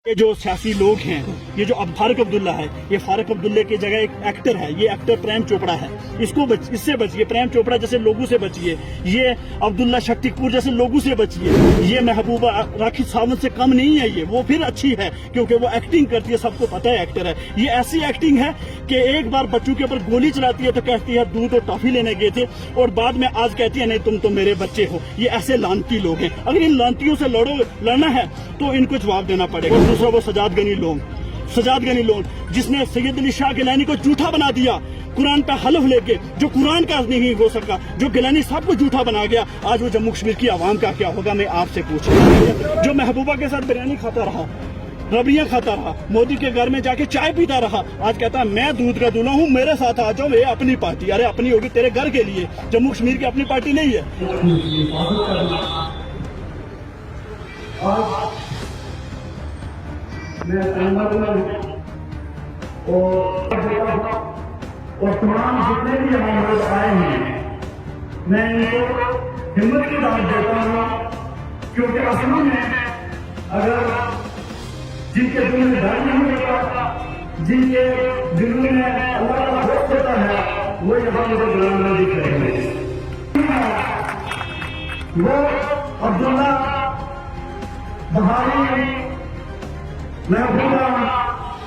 یہ جو سیاسی لوگ ہیں، یہ جو فاروق عبداللہ ہے، یہ فاروق عبداللہ کی جگہ ایک ایکٹر ہے، یہ ایکٹر پریم چوپڑا ہے۔ اس سے بچیے، پریم چوپڑا جیسے لوگوں سے بچیے، یہ عبداللہ شکتی پور جیسے لوگوں سے بچیے۔ یہ محبوبہ راکھی ساونت سے کم نہیں ہے، وہ پھر اچھی ہے کیونکہ وہ ایکٹنگ کرتی ہے، سب کو پتہ ہے ایکٹر ہے۔ یہ ایسی ایکٹنگ ہے کہ ایک بار بچوں کے اوپر گولی چلاتی ہے تو کہتی ہے دودھ اور ٹافی لینے گئے تھے، اور بعد میں آج کہتی ہے نہیں تم تو میرے بچے ہو۔ یہ ایسے لانتی لوگ ہیں، اگر ان لانتیوں سے لڑنا ہے تو ان کو جواب دینا پڑے گا۔ اور دوسرا وہ سجاد غنی لون جس نے سید علی شاہ گیلانی کو جھوٹا بنا دیا قرآن پہ حلف لے کے، جو قرآن کا نہیں ہو سکا، جو گیلانی صاحب کو جھوٹا بنا گیا، آج وہ جموں کشمیر کی عوام کا کیا ہوگا میں آپ سے پوچھ رہا ہوں۔ جو محبوبہ کے ساتھ بریانی کھاتا رہا، ربڑیاں کھاتا رہا، مودی کے گھر میں جا کے چائے پیتا رہا، آج کہتا ہے میں دودھ کا دولہا ہوں، میرے ساتھ آ جاؤ، یہ اپنی پارٹی۔ ارے اپنی ہوگی تیرے گھر کے لیے، جموں کشمیر کی اپنی پارٹی نہیں ہے۔ اور تمام جتنے بھی یہاں لوگ آئے ہیں، میں ان کو ہمت کی دعوت دیتا ہوں، کیونکہ اصل میں اگر جن کے دل میں ڈر نہیں ہوتا، جن کے دلوں میں اللہ کا خوف ہوتا ہے، وہ یہاں مجھے غلام نہ دکھ رہے ہیں۔ وہ عبداللہ بہاری، محبوبہ،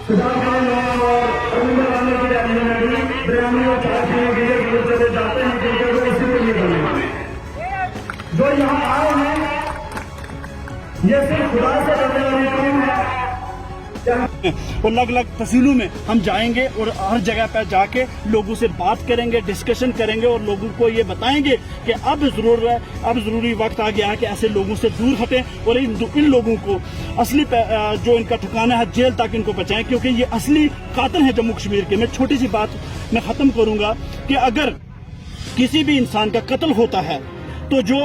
سجاد غنی اور رویندر رانا کی ریلی میں بھی بریانی اور چائے پینے کے لیے چلے جاتے ہیں، کیونکہ وہ اسی کے لیے بنے ہیں۔ جو یہاں آئے ہیں یہ صرف خدا سے ڈرنے والی قوم ہے۔ اور الگ الگ تحصیلوں میں ہم جائیں گے اور ہر جگہ پہ جا کے لوگوں سے بات کریں گے، ڈسکشن کریں گے، اور لوگوں کو یہ بتائیں گے کہ اب ضروری وقت آ گیا ہے کہ ایسے لوگوں سے دور ہٹیں اور ان لوگوں کو اصلی جو ان کا ٹھکانہ ہے جیل تک ان کو بچائیں، کیونکہ یہ اصلی قاتل ہیں جموں کشمیر کے۔ میں چھوٹی سی بات میں ختم کروں گا کہ اگر کسی بھی انسان کا قتل ہوتا ہے تو جو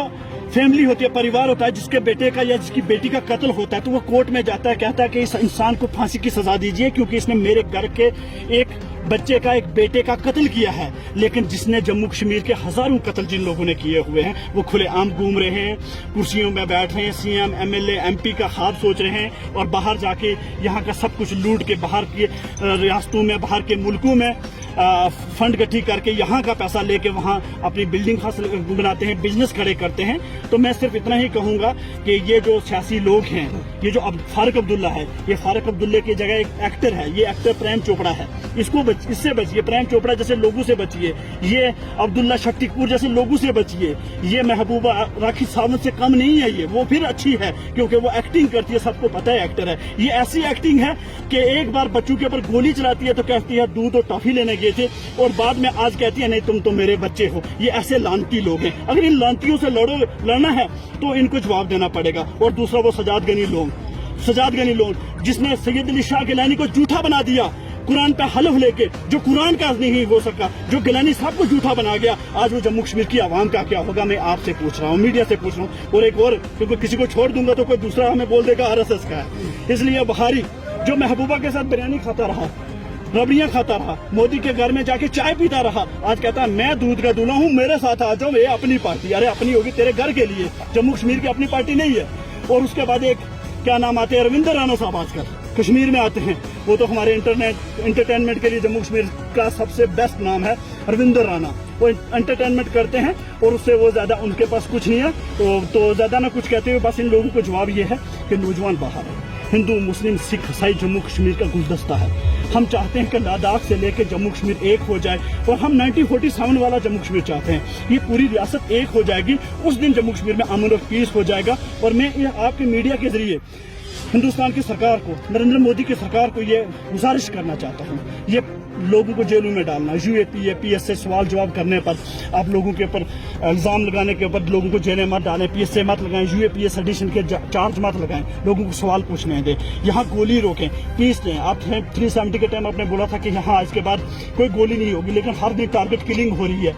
فیملی ہوتی ہے، پریوار ہوتا ہے، جس کے بیٹے کا یا جس کی بیٹی کا قتل ہوتا ہے تو وہ کورٹ میں جاتا ہے، کہتا ہے کہ اس انسان کو پھانسی کی سزا دیجیے کیونکہ اس نے میرے گھر کے ایک بچے کا، ایک بیٹے کا قتل کیا ہے۔ لیکن جس نے جموں کشمیر کے ہزاروں قتل جن لوگوں نے کیے ہوئے ہیں، وہ کھلے عام گھوم رہے ہیں، کرسیوں میں بیٹھ رہے ہیں، C M, M L A, M P کا خواب سوچ رہے ہیں، اور باہر جا کے یہاں کا سب کچھ لوٹ کے باہر کی ریاستوں میں، باہر کے ملکوں میں فنڈ گٹھی کر کے یہاں کا پیسہ لے کے وہاں اپنی بلڈنگ بناتے ہیں، بزنس کھڑے کرتے ہیں۔ تو میں صرف اتنا ہی کہوں گا کہ یہ جو سیاسی لوگ ہیں، یہ جو فاروق عبداللہ ہے، یہ فاروق عبداللہ کی جگہ ایک ایکٹر ہے، یہ ایکٹر پریم چوپڑا ہے۔ اس سے بچیے، پریم چوپڑا جیسے لوگوں سے بچیے، یہ عبداللہ شکتی پور جیسے لوگوں سے بچیے۔ یہ محبوبہ راکھی ساونت سے کم نہیں ہے، وہ پھر اچھی ہے کیونکہ وہ ایکٹنگ کرتی ہے، سب کو پتہ ہے ایکٹر ہے۔ یہ ایسی ایکٹنگ ہے کہ ایک بار بچوں کے اوپر گولی چلاتی ہے تو کہتی ہے دودھ اور ٹافی لینے گئے تھے، اور بعد میں آج کہتی ہے نہیں تم تو میرے بچے ہو۔ یہ ایسے لانتی لوگ ہیں، اگر ان لانتیوں سے لڑنا ہے تو ان کو جواب دینا پڑے گا۔ اور دوسرا وہ سجاد غنی لون جس نے سید علی شاہ گیلانی کو جھوٹا بنا دیا قرآن پہ حلف لے کے، جو قرآن کا نہیں ہو سکا، جو گیلانی صاحب کو جھوٹا بنا گیا، آج وہ جموں کشمیر کی عوام کا کیا ہوگا میں آپ سے پوچھ رہا ہوں، میڈیا سے پوچھ رہا ہوں۔ اور ایک اور، کیونکہ کسی کو چھوڑ دوں گا تو کوئی دوسرا ہمیں بول دے گا RSS کا ہے، اس لیے بہاری جو محبوبہ کے ساتھ بریانی کھاتا رہا، ربڑیاں کھاتا رہا، مودی کے گھر میں جا کے چائے پیتا رہا، آج کہتا ہے میں دودھ کا دولہا ہوں، میرے ساتھ آ جاؤ، یہ اپنی پارٹی۔ ارے اپنی ہوگی تیرے گھر کے لیے، جموں کشمیر کی اپنی پارٹی نہیں ہے۔ اور اس کے بعد ایک کیا نام آتے ہیں، رویندر رانا صاحب آج کل کشمیر میں آتے ہیں، وہ تو ہمارے انٹرٹینمنٹ کے لیے جموں کشمیر کا سب سے بیسٹ نام ہے رویندر رانا۔ وہ انٹرٹینمنٹ کرتے ہیں اور اس سے وہ زیادہ ان کے پاس کچھ نہیں ہے، تو زیادہ نہ کچھ کہتے ہوئے بس ان لوگوں کو جواب یہ ہے کہ نوجوان باہر ہے، ہندو، مسلم، سکھ، عیسائی جموں کشمیر کا گلدستہ ہے۔ ہم چاہتے ہیں کہ لداخ سے لے کے جموں کشمیر ایک ہو جائے، اور ہم 1947 والا جموں کشمیر چاہتے ہیں۔ یہ پوری ریاست ایک ہو جائے گی، اس دن جموں کشمیر میں امن اور پیس ہو جائے گا۔ اور میں آپ کے میڈیا کے ذریعے ہندوستان کی سرکار کو، نریندر مودی کی سرکار کو یہ گزارش کرنا چاہتا ہوں، یہ لوگوں کو جیلوں میں ڈالنا، UAPA PS سے سوال جواب کرنے پر، آپ لوگوں کے اوپر الزام لگانے کے اوپر لوگوں کو جیلیں مت ڈالیں، PS سے مت لگائیں، UAPA سیڈیشن کے چارج مت لگائیں، لوگوں کو سوال پوچھنے دیں، یہاں گولی روکیں، پیس دیں۔ آپ 370 کے ٹائم آپ نے بولا تھا کہ یہاں آج کے بعد کوئی گولی نہیں ہوگی، لیکن ہر دن ٹارگٹ کلنگ ہو رہی ہے۔